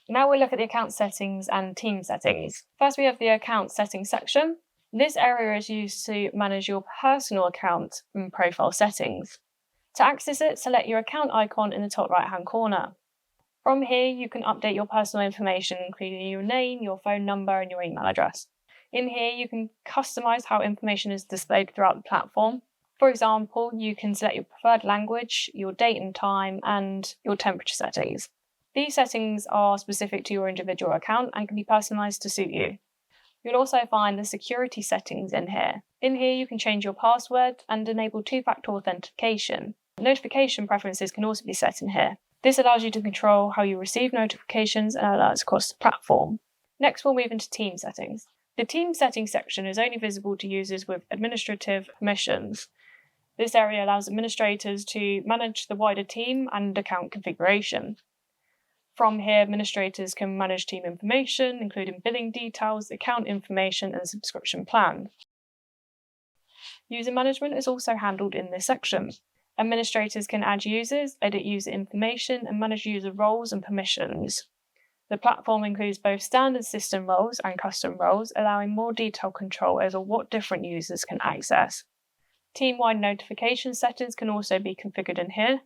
Now we'll look at the account settings and team settings. First, we have the account settings section. This area is used to manage your personal account and profile settings. To access it, select your account icon in the top right-hand corner. From here, you can update your personal information, including your name, your phone number, and your email address. In here, you can customize how information is displayed throughout the platform. For example, you can select your preferred language, your date and time, and your temperature settings. These settings are specific to your individual account and can be personalized to suit you. You'll also find the security settings in here. In here, you can change your password and enable two-factor authentication. Notification preferences can also be set in here. This allows you to control how you receive notifications and alerts across the platform. Next, we'll move into team settings. The team settings section is only visible to users with administrative permissions. This area allows administrators to manage the wider team and account configuration. From here, administrators can manage team information, including billing details, account information, and subscription plan. User management is also handled in this section. Administrators can add users, edit user information, and manage user roles and permissions. The platform includes both standard system roles and custom roles, allowing more detailed control over what different users can access. Team-wide notification settings can also be configured in here.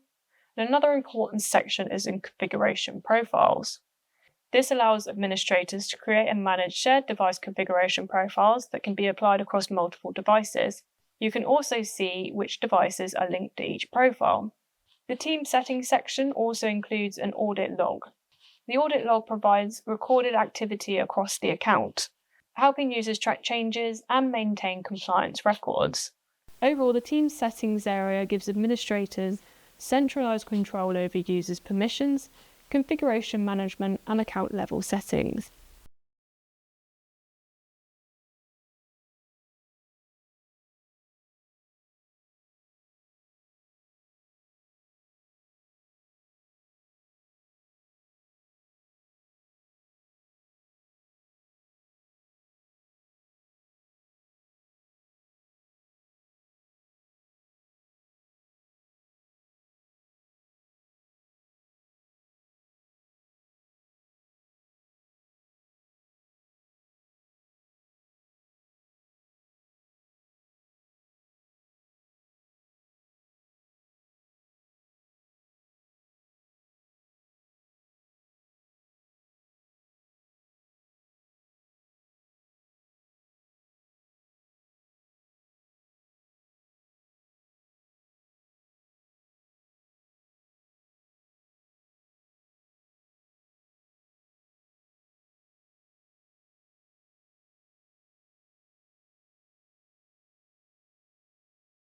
And another important section is in configuration profiles. This allows administrators to create and manage shared device configuration profiles that can be applied across multiple devices. You can also see which devices are linked to each profile. The team settings section also includes an audit log. The audit log provides recorded activity across the account, helping users track changes and maintain compliance records. Overall, the team settings area gives administrators centralized control over users' permissions, configuration management, and account level settings.